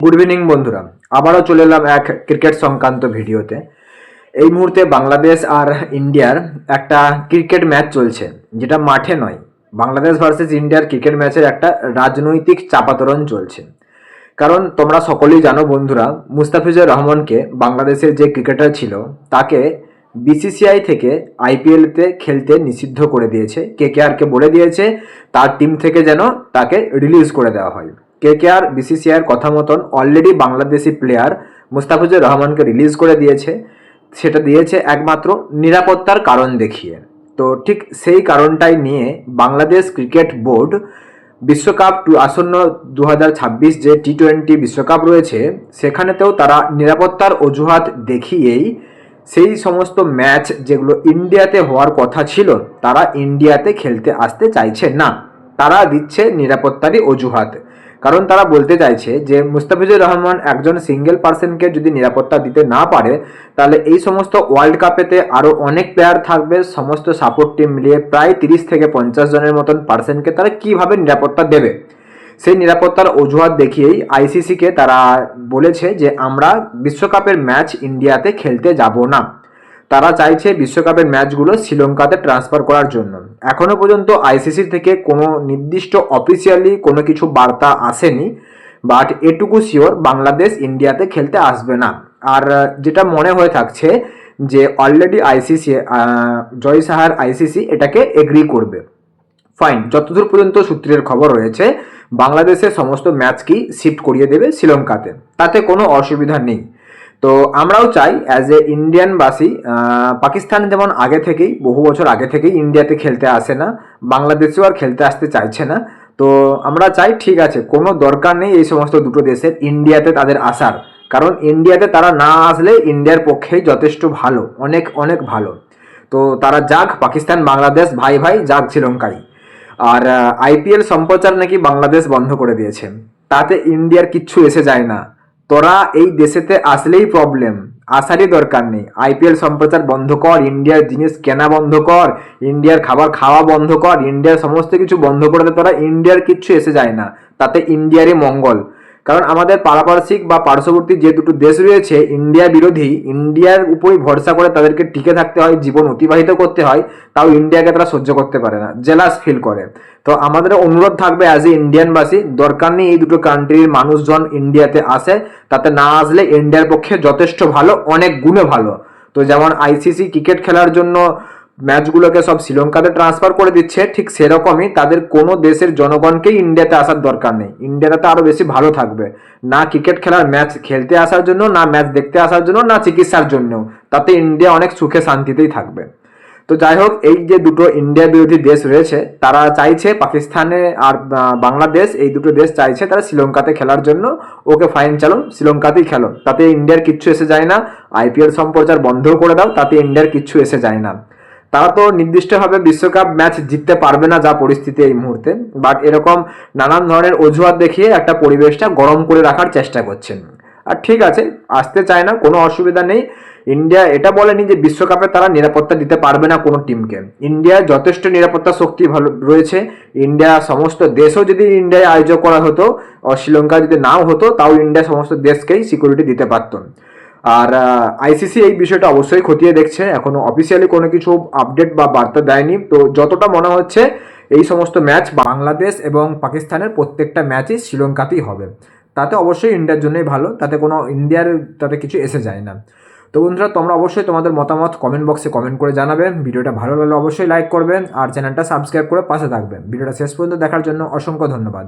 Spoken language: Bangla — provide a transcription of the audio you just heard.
গুড ইভিনিং বন্ধুরা, আবারও চলে এলাম এক ক্রিকেট সংক্রান্ত ভিডিওতে। এই মুহূর্তে বাংলাদেশ আর ইন্ডিয়ার একটা ক্রিকেট ম্যাচ চলছে, যেটা মাঠে নয়। বাংলাদেশ ভার্সেস ইন্ডিয়ার ক্রিকেট ম্যাচের একটা রাজনৈতিক চাপাতরণ চলছে। কারণ তোমরা সকলেই জানো বন্ধুরা, মুস্তাফিজুর রহমানকে, বাংলাদেশের যে ক্রিকেটার ছিল, তাকে বিসিসিআই থেকে আইপিএলতে খেলতে নিষিদ্ধ করে দিয়েছে। কেকেআরকে বলে দিয়েছে তার টিম থেকে যেন তাকে রিলিজ করে দেওয়া হয়। কেকেআর বিসিসিআইয়ের কথা মতন অলরেডি বাংলাদেশি প্লেয়ার মুস্তাফিজুর রহমানকে রিলিজ করে দিয়েছে। সেটা দিয়েছে একমাত্র নিরাপত্তার কারণ দেখিয়ে। তো ঠিক সেই কারণটাই নিয়ে বাংলাদেশ ক্রিকেট বোর্ড বিশ্বকাপ আসন্ন 2026 যে টি-20 বিশ্বকাপ রয়েছে, সেখানেতেও তারা নিরাপত্তার অজুহাত দেখিয়েই সেই সমস্ত ম্যাচ যেগুলো ইন্ডিয়াতে হওয়ার কথা ছিল, তারা ইন্ডিয়াতে খেলতে আসতে চাইছে না। তারা দিচ্ছে নিরাপত্তারই অজুহাত। কারণ তারা বলতে চাইছে যে মুস্তাফিজুর রহমান একজন সিঙ্গেল পার্সনকে যদি নিরাপত্তা দিতে না পারে, তাহলে এই সমস্ত ওয়ার্ল্ড কাপেতে আরও অনেক প্লেয়ার থাকবে, সমস্ত সাপোর্ট টিম মিলিয়ে প্রায় 30 থেকে 50 জনের মতন পার্সনকে তারা কিভাবে নিরাপত্তা দেবে। সেই নিরাপত্তার অজুহাত দেখিয়েই আইসিসিকে তারা বলেছে যে আমরা বিশ্বকাপের ম্যাচ ইন্ডিয়াতে খেলতে যাব না। তারা চাইছে বিশ্বকাপের ম্যাচগুলো শ্রীলঙ্কাতে ট্রান্সফার করার জন্য। এখনো পর্যন্ত আইসিসির থেকে কোনো নির্দিষ্ট অফিসিয়ালি কোনো কিছু বার্তা আসেনি, বাট এটুকু শিওর বাংলাদেশ ইন্ডিয়াতে খেলতে আসবে না। আর যেটা মনে হয়ে থাকছে যে অলরেডি আইসিসি, জয় সাহার আইসিসি এটাকে এগ্রি করবে। ফাইন, যতদূর পর্যন্ত সূত্রের খবর রয়েছে, বাংলাদেশের সমস্ত ম্যাচকেই শিফট করিয়ে দেবে শ্রীলঙ্কাতে, তাতে কোনো অসুবিধা নেই। তো আমরাও চাই অ্যাজ এ ইন্ডিয়ানবাসী, পাকিস্তান যেমন আগে থেকেই, বহু বছর আগে থেকেই ইন্ডিয়াতে খেলতে আসে না, বাংলাদেশেও আর খেলতে আসতে চাইছে না। তো আমরা চাই, ঠিক আছে, কোনো দরকার নেই এই সমস্ত দুটো দেশের ইন্ডিয়াতে তাদের আসার। কারণ ইন্ডিয়াতে তারা না আসলে ইন্ডিয়ার পক্ষেই যথেষ্ট ভালো, অনেক অনেক ভালো। তো তারা যাক, পাকিস্তান বাংলাদেশ ভাই ভাই, যাক শ্রীলঙ্কায়। আর আইপিএল সম্প্রচার নাকি বাংলাদেশ বন্ধ করে দিয়েছে, তাতে ইন্ডিয়ার কিচ্ছু এসে যায় না। তোরা এই দেশেতে আসলেই প্রবলেম, আসারই দরকার নেই। আইপিএল সম্প্রচার বন্ধ কর, ইন্ডিয়ার জিনিস কেনা বন্ধ কর, ইন্ডিয়ার খাবার খাওয়া বন্ধ কর, ইন্ডিয়ার সমস্ত কিছু বন্ধ করে দে, তোরা ইন্ডিয়ার কিচ্ছু এসে যায় না, তাতে ইন্ডিয়ারই মঙ্গল। কারণ আমাদের পারপারসিক বা পার্শ্ববর্তী যে দুটো দেশ রয়েছে ইন্ডিয়া বিরোধী, ইন্ডিয়ার উপরই ভরসা করে তাদেরকে টিকে থাকতে হয়, জীবন অতিবাহিত করতে হয়, তাও ইন্ডিয়াকে তারা সহ্য করতে পারে না, জেলাস ফিল করে। তো আমাদের অনুরোধ থাকবে অ্যাজ এ ইন্ডিয়ানবাসী, দরকার নেই এই দুটো কান্ট্রির মানুষজন ইন্ডিয়াতে আসে, তাতে না আসলে ইন্ডিয়ার পক্ষে যথেষ্ট ভালো, অনেক গুণে ভালো। তো যেমন আইসিসি ক্রিকেট খেলার জন্য ম্যাচগুলোকে সব শ্রীলঙ্কাতে ট্রান্সফার করে দিচ্ছে, ঠিক সেরকমই তাদের কোনো দেশের জনগণকেই ইন্ডিয়াতে আসার দরকার নেই। ইন্ডিয়াতে আরও বেশি ভালো থাকবে, না ক্রিকেট খেলার ম্যাচ খেলতে আসার জন্য, না ম্যাচ দেখতে আসার জন্য, না চিকিৎসার জন্যও, তাতে ইন্ডিয়া অনেক সুখে শান্তিতেই থাকবে। তো যাই হোক, এই যে দুটো ইন্ডিয়া বিরোধী দেশ রয়েছে, তারা চাইছে পাকিস্তানে আর বাংলাদেশ, এই দুটো দেশ চাইছে তারা শ্রীলঙ্কাতে খেলার জন্য। ওকে ফাইন, চলো শ্রীলঙ্কাতেই খেলো, তাতে ইন্ডিয়ার কিচ্ছু এসে যায় না। আইপিএল সম্প্রচার বন্ধ করে দাও, তাতে ইন্ডিয়ার কিচ্ছু এসে যায় না। তারা তো নির্দিষ্টভাবে বিশ্বকাপ ম্যাচ জিততে পারবে না যা পরিস্থিতি এই মুহূর্তে, বাট এরকম নানান ধরনের অজুহাত দেখিয়ে একটা পরিবেশটা গরম করে রাখার চেষ্টা করছেন। আর ঠিক আছে, আসতে চায় না, কোনো অসুবিধা নেই। ইন্ডিয়া এটা বলেনি যে বিশ্বকাপে তারা নিরাপত্তা দিতে পারবে না কোনো টিমকে। ইন্ডিয়ার যথেষ্ট নিরাপত্তা শক্তি ভালো রয়েছে। ইন্ডিয়া সমস্ত দেশও যদি ইন্ডিয়ায় আয়োজন করা হতো, শ্রীলঙ্কা যদি নাও হতো, তাও ইন্ডিয়া সমস্ত দেশকেই সিকিউরিটি দিতে পারত। আর আইসিসি এই বিষয়টা অবশ্যই খতিয়ে দেখছে, এখনো অফিসিয়ালি কোনো কিছু আপডেট বা বার্তা দেয়নি। তো যতটা মনে হচ্ছে এই সমস্ত ম্যাচ বাংলাদেশ এবং পাকিস্তানের প্রত্যেকটা ম্যাচই শ্রীলঙ্কাতেই হবে, তাতে অবশ্যই ইন্ডিয়ার জন্যই ভালো, তাতে কোনো ইন্ডিয়ার তাতে কিছু এসে যায় না। তো বন্ধুরা, তোমরা অবশ্যই তোমাদের মতামত কমেন্ট বক্সে কমেন্ট করে জানাবে। ভিডিওটা ভালো লাগলে অবশ্যই লাইক করবেন আর চ্যানেলটা সাবস্ক্রাইব করে পাশে থাকবেন। ভিডিওটা শেষ পর্যন্ত দেখার জন্য অসংখ্য ধন্যবাদ।